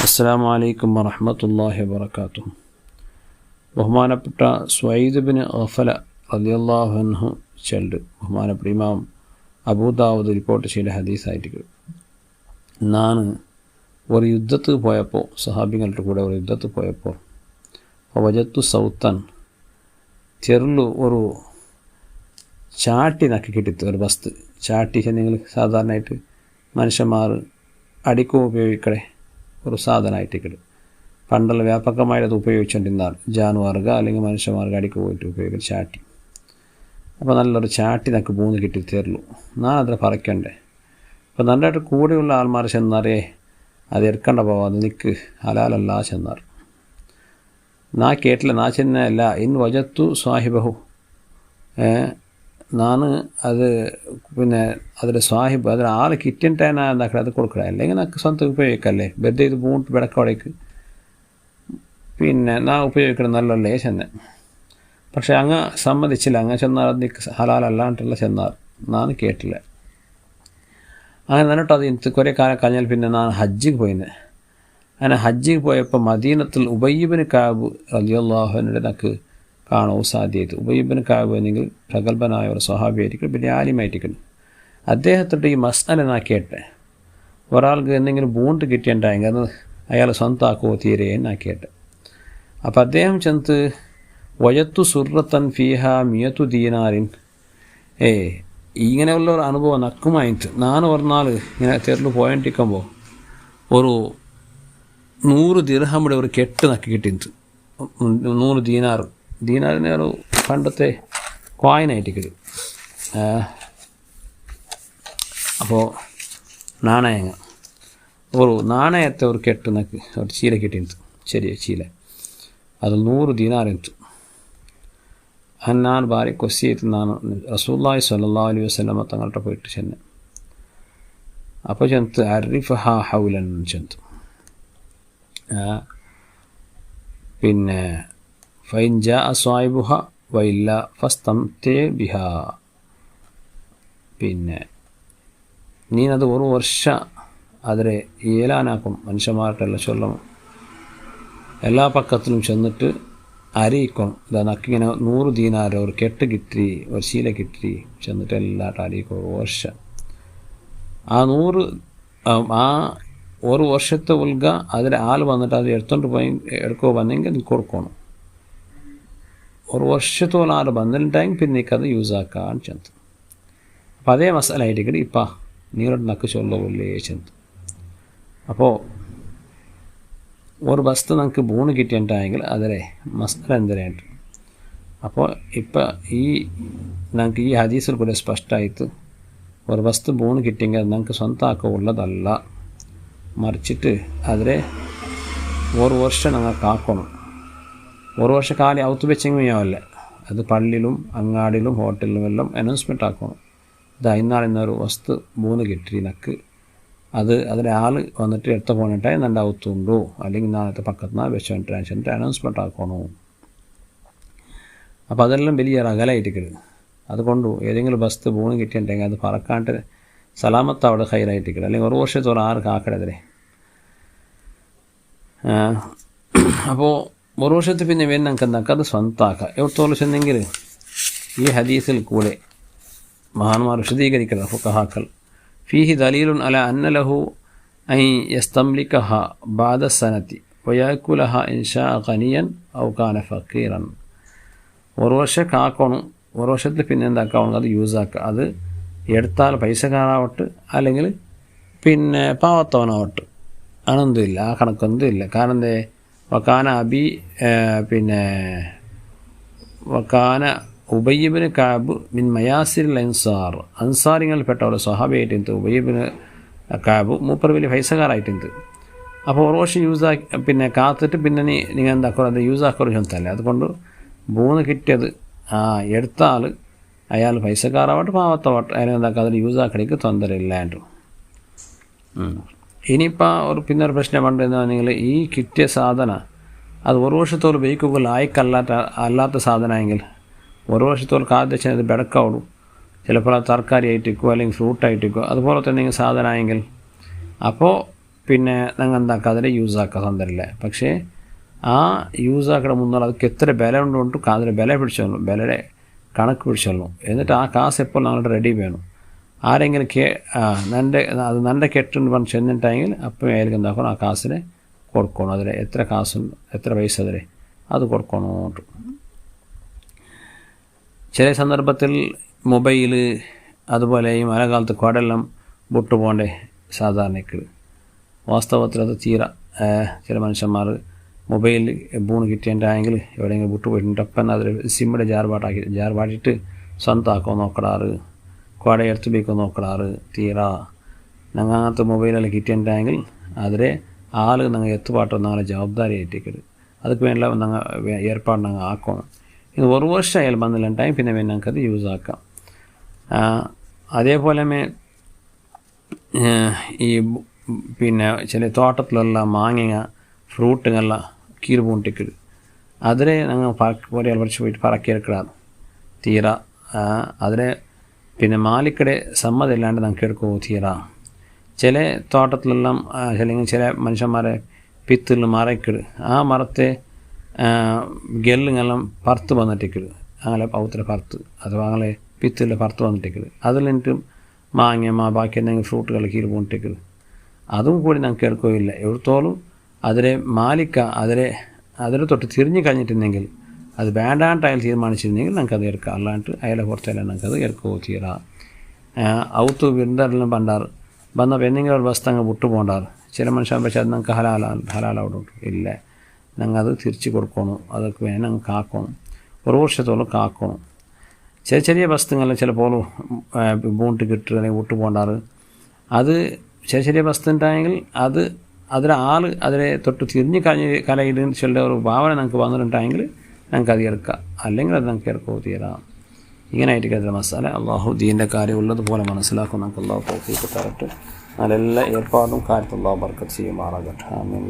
അസ്സലാമു അലൈക്കും വറഹ്മത്തുള്ളാഹി വബറകാതുഹു. ബഹുമാനപ്പെട്ട സ്വൈദ് ബിൻ ഗഫല റളിയല്ലാഹു അൻഹു ചൊല്ലു, ബഹുമാനപ്പെട്ട ഇമാം അബൂദാവൂദ് റിപ്പോർട്ട് ചെയ്ത ഹദീസായിട്ട്, ഞാൻ ഒരു യുദ്ധത്തിൽ പോയപ്പോൾ, സഹാബികളുടെ കൂടെ ഒരു യുദ്ധത്തിൽ പോയപ്പോൾ, വജത്തു സൗത്തൻ ചെറുള്ളു ഒരു ചാട്ടി നക്കി കിട്ടിത്ത്. ഒരു വസ്തു ചാട്ടി നിങ്ങൾ സാധാരണയായിട്ട് മനുഷ്യന്മാർ അടിക്കും ഉപയോഗിക്കണേ ഒരു സാധനമായിട്ട് പണ്ടുള്ള വ്യാപകമായിട്ട് അത് ഉപയോഗിച്ചുകൊണ്ടിരുന്നാൽ ജാനുവാറുക അല്ലെങ്കിൽ മനുഷ്യന്മാർക്ക് അടിക്ക് പോയിട്ട് ഉപയോഗിക്കുന്ന ചാട്ടി. അപ്പോൾ നല്ലൊരു ചാട്ടി നക്ക് മൂന്ന് കിട്ടി തരുള്ളൂ. ഞാനതിൽ പറയണ്ടേ. അപ്പോൾ നല്ലതായിട്ട് കൂടെയുള്ള ആൾമാർ ചെന്നാറേ അത് എടുക്കണ്ട പോവാതെ നിൽക്ക് ഹലാലല്ല ചെന്നാർ. നാ കേട്ടില്ല, നാ ചെന്നല്ല ഇൻ വജത്തു സ്വാഹിബഹു, ഞാൻ അത് പിന്നെ അതിൻ്റെ സ്വാഹിബ് അതിൽ ആൾ കിറ്റിൻട്ടാ എന്താക്കുക അത് കൊടുക്കണേ, അല്ലെങ്കിൽ നമുക്ക് സ്വന്തം ഉപയോഗിക്കല്ലേ. വെറുതെ ഇത് ബൂട്ട് വിടക്കോടേക്ക് പിന്നെ ഞാൻ ഉപയോഗിക്കണം നല്ലല്ലേ ചെന്ന്. പക്ഷേ അങ്ങ് സമ്മതിച്ചില്ല. അങ്ങ് ചെന്നാൽ അത് നിൽക്ക് ഹലാലല്ലാണ്ടുള്ള ചെന്നാർ. ഞാൻ കേട്ടില്ല. അങ്ങനെ എന്നിട്ട് അത് എനിക്ക് കുറേ കാലം കഴിഞ്ഞാൽ പിന്നെ ഞാൻ ഹജ്ജിക്ക് പോയിന്ന്. അങ്ങനെ ഹജ്ജിക്ക് പോയപ്പോൾ മദീനത്തിൽ ഉബയ്യ് ബിൻ കഅബ് റളിയല്ലാഹു അൻഹുവിനെ എനിക്ക് കാണാൻ സാധ്യത. ഉബയ്യ് ബിൻ കഅബ് എന്നെങ്കിൽ പ്രഗത്ഭനായ ഒരു സ്വഹാബിയായിരിക്കും, പിന്നെ ആലിമായിരിക്കും. അദ്ദേഹത്തിൻ്റെ ഈ മസ്അല ഞാൻ കേട്ടെ. ഒരാൾക്ക് എന്തെങ്കിലും ബൂണ്ട് കിട്ടിയിട്ടുണ്ടെങ്കിൽ അത് അയാൾ സ്വന്തമാക്കുമോ തീരെ ഞാൻ കേട്ടെ. അപ്പോൾ അദ്ദേഹം ചെന്ന് വജത്തു സുറത്തൻ ഫീഹ മിയത്തു ദീനാരിൻ, ഇങ്ങനെയുള്ള ഒരു അനുഭവം നക്കുമായിട്ട് ഞാൻ പറഞ്ഞാൽ ഇങ്ങനെ തെരല് പോയിട്ടിരിക്കുമ്പോൾ ഒരു 100 ദിർഹമുടെ ഒരു കെട്ട് നക്കി കിട്ടിയത്. 100 ദീനാറിന് ഒരു പണ്ടത്തെ കോയിനായിട്ട് അപ്പോൾ നാണയങ്ങൾ ഒരു നാണയത്തെ ഒരു കെട്ട് നക്ക് ഒരു ചീല കിട്ടിയത്, ചെറിയ ചീല, അത് 100 ദീനാറിತ್ತು. ഞാൻ ഭാര്യ കൊസ്സിയിട്ട് ഞാൻ റസൂലുള്ളാഹി സ്വല്ലല്ലാഹു അലൈഹി വസല്ലമ തങ്ങളുടെ പോയിട്ട് ചെന്ന്. അപ്പോൾ ചെന്ന് അരിഫഹ ഹൗലൻ ചെന്ന്, പിന്നെ ഫൈൻ ജാ സ്വായിബുഹ വൈല്ല ഫസ്തംതേ ബിഹ, പിന്നെ നീനത് ഒരു വർഷ അതിനെ ഏലാനാക്കും. മനുഷ്യന്മാർക്കെല്ലാം ചൊല്ലും, എല്ലാ പക്കത്തിലും ചെന്നിട്ട് അരിയിക്കും. ഇതാ നക്കിങ്ങനെ 100 ദീനാർ ഒരു കെട്ട് കിട്ടി, ഒരു ശീല കിട്ടി, ചെന്നിട്ട് എല്ലാട്ടും അരിയിക്കും ഒരു വർഷം. ആ 100 ആ ഒരു വർഷത്തെ ഉൽഗ അതിൽ ആൾ വന്നിട്ട് അത് എടുത്തോണ്ട് പോയി എടുക്കോ വന്നെങ്കിൽ നീ കൊടുക്കണം. ഒരു വർഷത്തോളം ആൾ വന്നിട്ടുണ്ടെങ്കിൽ പിന്നെ നീക്കത് യൂസ് ആക്കാൻ ചെന്ന്. അപ്പോൾ അതേ മസാല ആയിട്ട് ഇപ്പം നീരോട് നക്ക് ചൊല്ലില്ലേ ചെന്ന്. അപ്പോൾ ഒരു വസ്തു നമുക്ക് ബൂണ് കിട്ടിയിട്ടുണ്ടെങ്കിൽ അതിലെ മസാല എന്തിനായിട്ട്. അപ്പോൾ ഇപ്പം നമുക്ക് ഈ ഹദീസിൽ കൂടെ സ്പഷ്ടമായിട്ട് ഒരു വസ്തു ബൂണ് കിട്ടിയെങ്കിൽ അത് നമുക്ക് സ്വന്തമാക്കുക ഉള്ളതല്ല, മറിച്ചിട്ട് അതിലെ ഒരു വർഷം ഞങ്ങൾക്ക് ആക്കണം. ഒരു വർഷം കാലം ഔത്ത് വെച്ചെങ്കിലാവല്ല, അത് പള്ളിയിലും അങ്ങാടിയിലും ഹോട്ടലിലും എല്ലാം അനൗൺസ്മെൻ്റ് ആക്കണം. ഇതാ ഇന്നൊരു വസ്തു ബൂന്ന് കിട്ടി നക്ക്, അത് അതിലെ ആൾ വന്നിട്ട് എടുത്ത പോണിട്ടായി നല്ല ഔത്തുണ്ടോ അല്ലെങ്കിൽ നാളത്തെ പക്കത്തുനിന്ന് വെച്ചിട്ട് അനൗൺസ്മെൻ്റ് ആക്കണോ. അപ്പോൾ അതെല്ലാം വലിയ അകലായിട്ട്. അതുകൊണ്ട് ഏതെങ്കിലും വസ്തു ബൂണ് കിട്ടിയിട്ടുണ്ടെങ്കിൽ അത് പറക്കാണ്ട് സലാമത്ത് അവിടെ ഹൈറായിട്ട് അല്ലെങ്കിൽ ഒരു വർഷത്തോളം ആർക്ക് ആക്കടതിരെ. അപ്പോൾ ഒരു വർഷത്തിൽ പിന്നെ വേണമെങ്കിൽ എന്താക്കുക അത് സ്വന്തമാക്കുക. എവിടത്തോളം ചെന്നെങ്കിൽ ഈ ഹദീസിൽ കൂടെ മഹാന്മാർ വിശദീകരിക്കുന്ന ഫുഖഹാക്കൾ ഫീഹി ദലീലുൻ അല അന്ന ലഹു ഐ യസ്തംലിക്കഹ ബാദ സനത്തി വയാക്കുലഹ ഇൻഷാ ഖനിയൻ ഔ കാന ഫക്കീറൻ. ഒരു വർഷം ആക്കണം, ഒരു വർഷത്തിൽ പിന്നെ എന്താക്കാവണം അത് യൂസ് ആക്കുക. അത് എടുത്താൽ പൈസക്കാരാവട്ടെ അല്ലെങ്കിൽ പിന്നെ പാവത്തവനാവട്ടെ, അതൊന്നുമില്ല, ആ കണക്കൊന്നും ഇല്ല. കാരണം എന്തേ വക്കാന അബി പിന്നെ വക്കാന ഉബയ്യ് ബിൻ കഅബ് മിൻ മയാസിരിൽ അൻസാർ, അൻസാരിങ്ങളിൽപ്പെട്ട ഒരു സ്വഹാബിയായിട്ടുണ്ട് ഉബയ്യ് ബിൻ കഅബ്. മൂപ്പർ വലിയ പൈസക്കാരായിട്ടുണ്ട്. അപ്പോൾ ഒരു വർഷം യൂസാക്കി പിന്നെ കാത്തിട്ട് പിന്നെ നിങ്ങൾ എന്താക്കുക അത് യൂസാക്കുക ചെന്നല്ലേ. അതുകൊണ്ട് ബൂന്ന് കിട്ടിയത് എടുത്ത ആൾ അയാൾ പൈസക്കാരാവട്ടെ പാവത്തവട്ടെ അയാൾ എന്താക്കുക അതിന് യൂസാക്കടിക്ക് തൊന്തരയില്ലാണ്ട്. ഇനിയിപ്പോൾ ഒരു പിന്നെ ഒരു പ്രശ്നം പണ്ടെന്ന് ഈ കിട്ടിയ സാധനം അത് ഒരു വർഷത്തോളം ഉപയോഗിക്കുക അല്ലാത്ത സാധനമെങ്കിൽ ഒരു വർഷത്തോളം കാദ്യം അത് ബെടക്കാവുള്ളൂ. ചിലപ്പോൾ അത് തർക്കാരി ആയിട്ടിരിക്കുമോ അല്ലെങ്കിൽ ഫ്രൂട്ടായിട്ടിരിക്കുമോ അതുപോലെ തന്നെ സാധനമായെങ്കിൽ അപ്പോൾ പിന്നെ ഞങ്ങൾ എന്താക്കുക അതിൽ യൂസ് ആക്കുക സ്വന്തമില്ല. പക്ഷേ ആ യൂസ് ആക്കണ മുന്നാൽ ಅದಕ್ಕೆ എത്ര ബല ഉണ്ടു അതിൽ ബല പിടിച്ചോളൂ, ബലയുടെ കണക്ക് പിടിച്ചോളൂ. എന്നിട്ട് ആ കാശ് എപ്പോൾ ഞങ്ങളുടെ റെഡി വേണം. ആരെങ്കിലും അത് നൻ്റെ കെട്ടുണ്ടെന്ന് പറഞ്ഞ് ചെന്നിട്ടെങ്കിൽ അപ്പം അയാൾക്ക് എന്താക്കണം, ആ കാശിനെ കൊടുക്കണം. അതിൽ എത്ര കാശുണ്ട്, എത്ര പൈസ അതിൽ അത് കൊടുക്കണോട്ട്. ചില സന്ദർഭത്തിൽ മൊബൈൽ അതുപോലെ ഈ മഴക്കാലത്ത് കുടയെല്ലാം വിട്ടു പോകണ്ടേ സാധാരണക്ക്. വാസ്തവത്തിൽ അത് ചില മനുഷ്യന്മാർ മൊബൈൽ ബൂണ് കിട്ടിയിട്ടുണ്ടെങ്കിൽ എവിടെയെങ്കിലും വിട്ടു പോയിട്ടുണ്ട് അപ്പം അതിൽ സിമ്മിടെ ജാർ പാടിയിട്ട് സ്വന്തമാക്കോ നോക്കടാറ്, കുട എടുത്ത് പോയിക്കോ നോക്കടാറ്. ഞങ്ങൾ അങ്ങനത്തെ മൊബൈലെല്ലാം കിട്ടിയിട്ടുണ്ടെങ്കിൽ അതിലെ ആൾ ഞങ്ങൾ എത്തുപാട്ടോ ഞങ്ങളെ ജവാബ്ദാരി ആയിട്ടേക്കത്. ಅದಕ್ಕೆ ಎಲ್ಲ ನಂಗೆ ಏರ್ಪಾಡು ನಂಗೆ ಹಾಕೋಣ. ಇದು ഒരു വർഷം ആയാലും വന്നിട്ടുണ്ടായി പിന്നെ ഞങ്ങൾക്കത് യൂസ് ആക്കാം. അതേപോലെ ഈ പിന്നെ ചില തോട്ടത്തിലുള്ള മാങ്ങ ഫ്രൂട്ടുകളെല്ലാം കീറ് പൂണ്ടിക്കിട് അതിലെ ഞങ്ങൾ ഒരേ വർഷം പോയിട്ട് പറക്കിയെടുക്കാറ് അതിലെ പിന്നെ മാലിക്കടെ സമ്മതം ഇല്ലാണ്ട് ഞങ്ങൾക്ക് എടുക്കുമോ ചില തോട്ടത്തിലെല്ലാം അല്ലെങ്കിൽ ചില മനുഷ്യന്മാരെ പിത്തിൽ മരക്കിട് ആ മരത്തെ ഗെല്ലുങ്ങളെല്ലാം പറത്ത് വന്നിട്ടിക്കിട് അങ്ങനെ പൗത്തിലെ പറത്ത് അഥവാ അങ്ങനെ പിത്തിൽ പറത്ത് വന്നിട്ടിക്കിട് അതിലിട്ട് ബാക്കി എന്തെങ്കിലും ഫ്രൂട്ടുകൾ കീറി പൂണ്ടിട്ടിക്കിട് അതും കൂടി ഞങ്ങൾക്ക് എടുക്കുകയില്ല. എവിടത്തോളം അതിലെ മാലിക്ക അതിലെ തൊട്ട് തിരിഞ്ഞ് കഴിഞ്ഞിട്ടുണ്ടെങ്കിൽ അത് വേണ്ടാണ്ടായാലും തീരുമാനിച്ചിരുന്നെങ്കിൽ ഞങ്ങൾക്കത് എടുക്കാം. അല്ലാണ്ട് അയാളെ പുറത്തെല്ലാം ഞങ്ങൾക്കത് എടുക്കുക ഔത്ത് വിരുന്നെല്ലാം പണ്ടാറ് വന്ന എന്തെങ്കിലും ഒരു വസ്തു അങ്ങ് വിട്ടുപോണ്ടാറ്. ചില മനുഷ്യൻ പക്ഷേ അത് ഞങ്ങൾക്ക് ഹലാലവിടെ ഇല്ല, ഞങ്ങൾ അത് തിരിച്ച് കൊടുക്കണം. അതൊക്കെ വേണം ഞങ്ങൾ കാക്കണം, ഒരു വർഷത്തോളം കാക്കണം. ചെറിയ വസ്തുക്കൾ ചിലപ്പോൾ ബൂണ്ട് കിട്ടുക അല്ലെങ്കിൽ വിട്ടു പോണ്ടാറ്. അത് ചെറിയ വസ്തു ഉണ്ടായെങ്കിൽ അതിലെ അതിലെ തൊട്ട് തിരിഞ്ഞ് കലയിടുന്ന ചില ഒരു ഭാവന ഞങ്ങൾക്ക് വന്നിട്ടുണ്ടെങ്കിൽ ഞങ്ങൾക്ക് അത് എടുക്കാം, അല്ലെങ്കിൽ അത് ഞങ്ങൾക്ക് എടുക്കുക തീരാം. ഇങ്ങനെയായിട്ട് കരുതുന്ന മസാല അള്ളാഹു ദീൻ്റെ കാര്യം ഉള്ളതുപോലെ മനസ്സിലാക്കും. നമുക്ക് അള്ളാഹു തൗഫീഖ് തരട്ടെ. അതിലെല്ലാ ഏർപ്പാടും കാര്യത്തിൽ അള്ളാഹു ബർക്കത്ത് ചെയ്യുമാറാകട്ടെ. ആമീൻ.